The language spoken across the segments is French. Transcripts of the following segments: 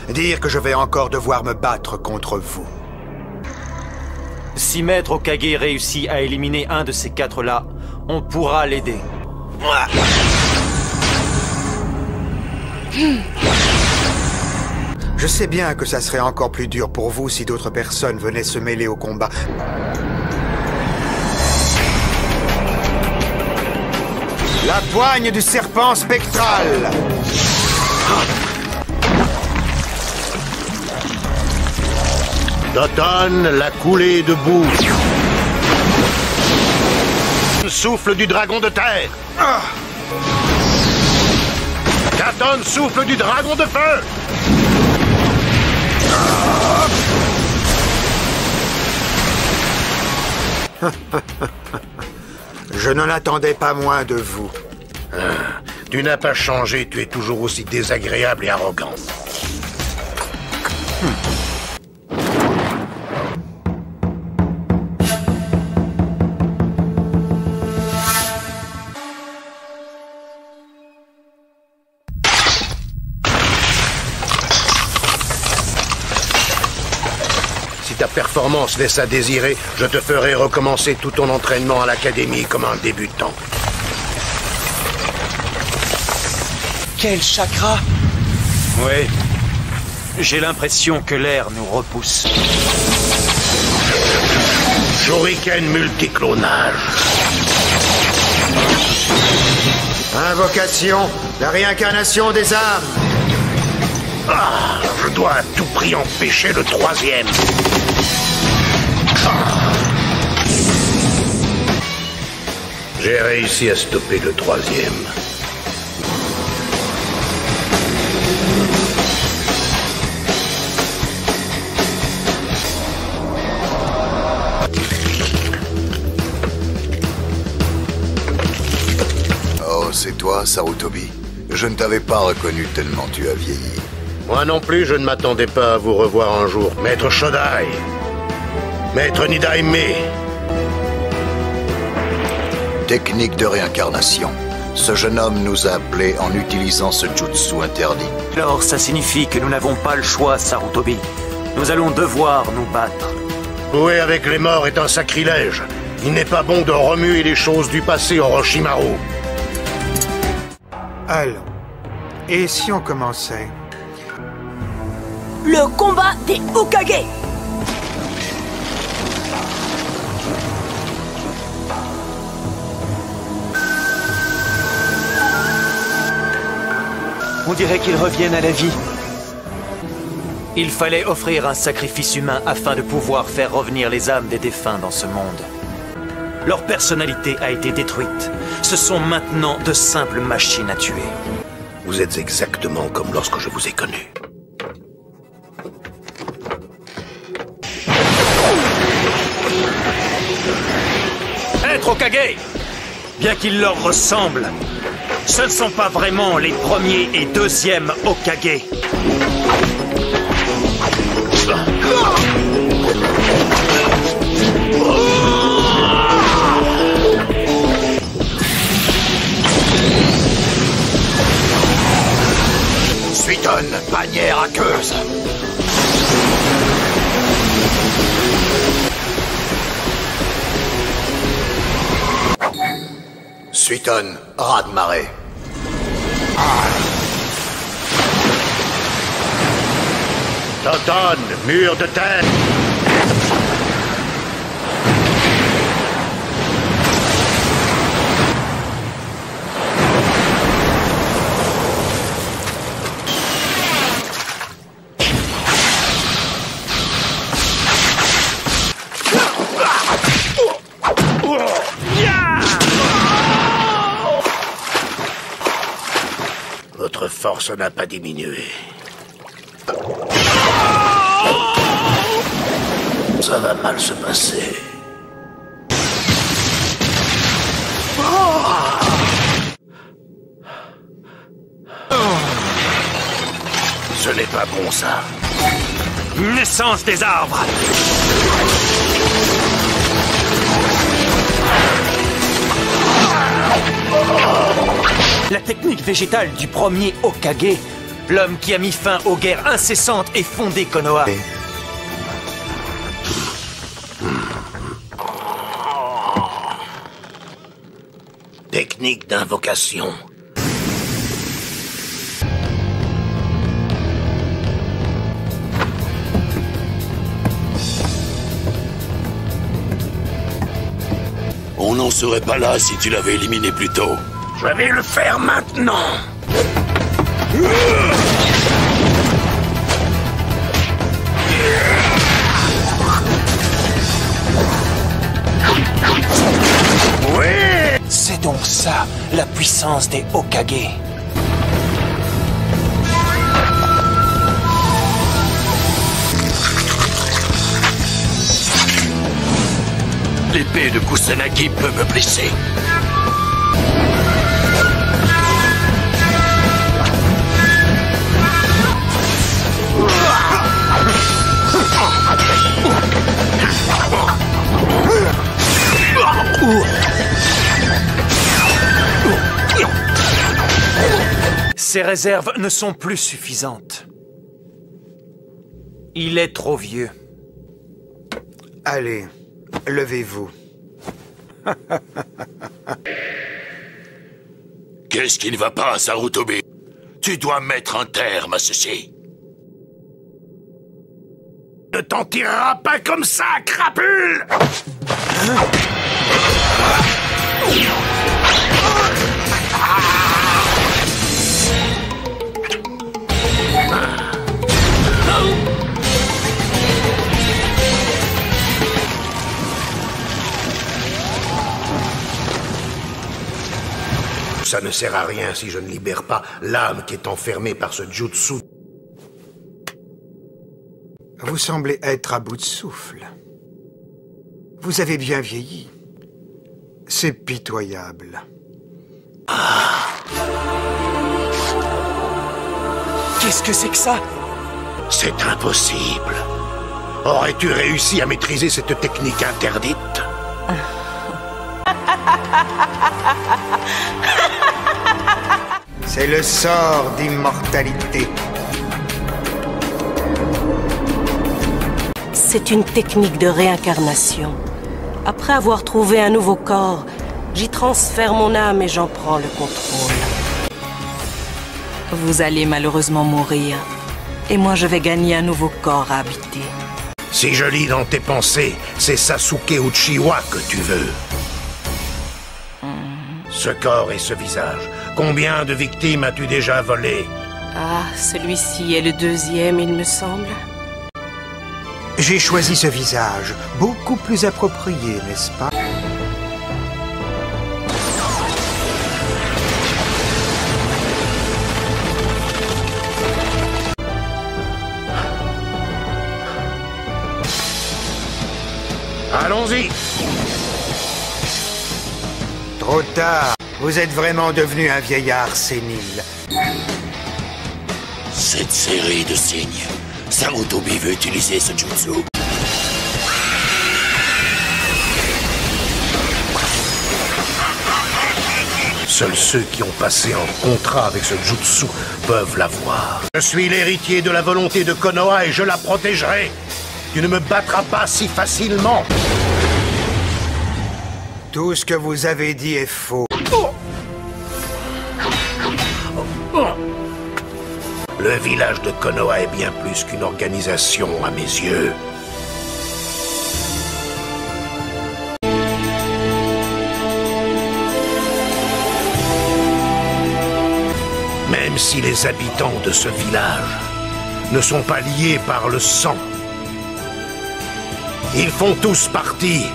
Dire que je vais encore devoir me battre contre vous. Si Maître Hokage réussit à éliminer un de ces quatre-là, on pourra l'aider. Je sais bien que ça serait encore plus dur pour vous si d'autres personnes venaient se mêler au combat. La poigne du serpent spectral! D'automne, la coulée de boue. Souffle du dragon de terre. Katon, souffle du dragon de feu. Je n'en attendais pas moins de vous. Tu n'as pas changé, tu es toujours aussi désagréable et arrogant. Si ta performance laisse à désirer, je te ferai recommencer tout ton entraînement à l'académie comme un débutant. Quel chakra! Oui. J'ai l'impression que l'air nous repousse. Shuriken multiclonage. Invocation, la réincarnation des âmes. Ah, je dois à tout prix empêcher le troisième. J'ai réussi à stopper le troisième. Oh, c'est toi, Sarutobi? Je ne t'avais pas reconnu tellement tu as vieilli. Moi non plus, je ne m'attendais pas à vous revoir un jour. Maître Shodai, Maître Nidaime. Technique de réincarnation. Ce jeune homme nous a appelés en utilisant ce jutsu interdit. Alors ça signifie que nous n'avons pas le choix, Sarutobi. Nous allons devoir nous battre. Jouer avec les morts est un sacrilège. Il n'est pas bon de remuer les choses du passé, Orochimaru. Allons. Et si on commençait? Le combat des Hokage! On dirait qu'ils reviennent à la vie. Il fallait offrir un sacrifice humain afin de pouvoir faire revenir les âmes des défunts dans ce monde. Leur personnalité a été détruite. Ce sont maintenant de simples machines à tuer. Vous êtes exactement comme lorsque je vous ai connu. Maître Hokage! Bien qu'ils leur ressemblent, ce ne sont pas vraiment les premiers et deuxièmes Hokage. Suiton, bannière aqueuse. Suiton, raz de marée. Toton, mur de terre. Votre force n'a pas diminué. Ça va mal se passer. Ce n'est pas bon, ça. Naissance des arbres! La technique végétale du premier Hokage L'homme qui a mis fin aux guerres incessantes et fondé Konoha. Technique d'invocation. On n'en serait pas là si tu l'avais éliminé plus tôt. Je vais le faire maintenant. C'est donc ça, la puissance des Hokage. L'épée de Kusanagi peut me blesser. Ces réserves ne sont plus suffisantes. Il est trop vieux. Allez, levez-vous. Qu'est-ce qui ne va pas, Sarutobi? Tu dois mettre un terme à ceci. Ne t'en tireras pas comme ça, crapule! Ça ne sert à rien si je ne libère pas l'âme qui est enfermée par ce jutsu. Vous semblez être à bout de souffle. Vous avez bien vieilli. C'est pitoyable. Qu'est-ce que c'est que ça? C'est impossible. Aurais-tu réussi à maîtriser cette technique interdite? C'est le sort d'immortalité. C'est une technique de réincarnation. Après avoir trouvé un nouveau corps, j'y transfère mon âme et j'en prends le contrôle. Vous allez malheureusement mourir, et moi je vais gagner un nouveau corps à habiter. Si je lis dans tes pensées, c'est Sasuke Uchiwa que tu veux. Ce corps et ce visage, combien de victimes as-tu déjà volé? Ah, celui-ci est le deuxième, il me semble. J'ai choisi ce visage, beaucoup plus approprié, n'est-ce pas? Allons-y! Trop tard. Vous êtes vraiment devenu un vieillard sénile. Cette série de signes. Sarutobi veut utiliser ce jutsu. Seuls ceux qui ont passé un contrat avec ce jutsu peuvent l'avoir. Je suis l'héritier de la volonté de Konoha et je la protégerai. Tu ne me battras pas si facilement. Tout ce que vous avez dit est faux. Le village de Konoha est bien plus qu'une organisation à mes yeux. Même si les habitants de ce village ne sont pas liés par le sang, ils font tous partie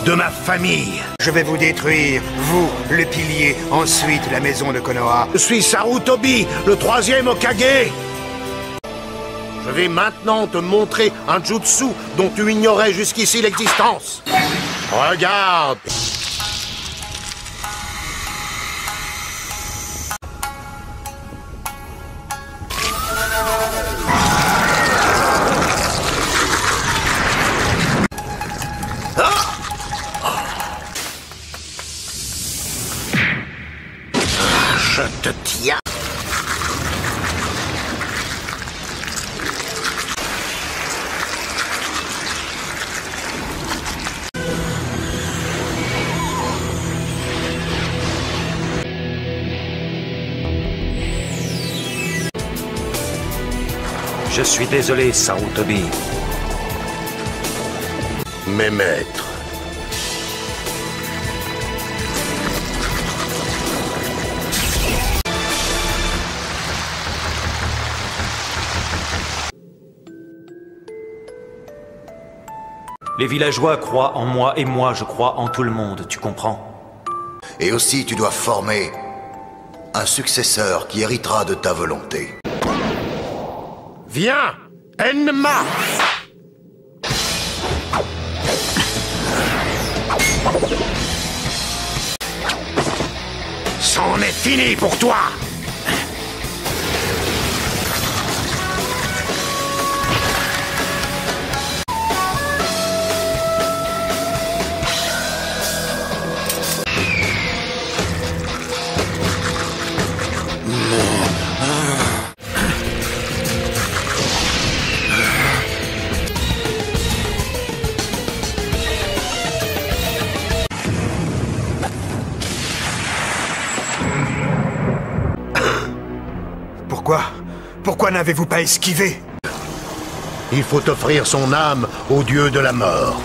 de ma famille. Je vais vous détruire, vous, le pilier, ensuite la maison de Konoha. Je suis Sarutobi, le troisième Hokage. Je vais maintenant te montrer un jutsu dont tu ignorais jusqu'ici l'existence. Regarde. Je te tiens. Je suis désolé, Sarutobi. Mes maîtres. Les villageois croient en moi et moi je crois en tout le monde, tu comprends? Et aussi, tu dois former un successeur qui héritera de ta volonté. Viens, Enma! C'en est fini pour toi! Pourquoi n'avez-vous pas esquivé? Il faut offrir son âme au dieu de la mort.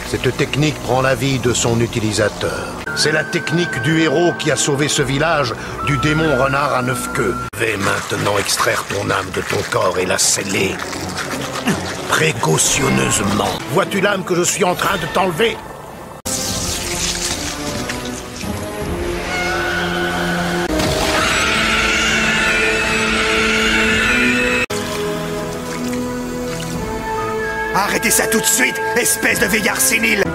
Cette technique prend la vie de son utilisateur. C'est la technique du héros qui a sauvé ce village du démon renard à 9 queues. Je vais maintenant extraire ton âme de ton corps et la sceller. Précautionneusement. Vois-tu l'âme que je suis en train de t'enlever? Arrêtez ça tout de suite, espèce de vieillard sénile!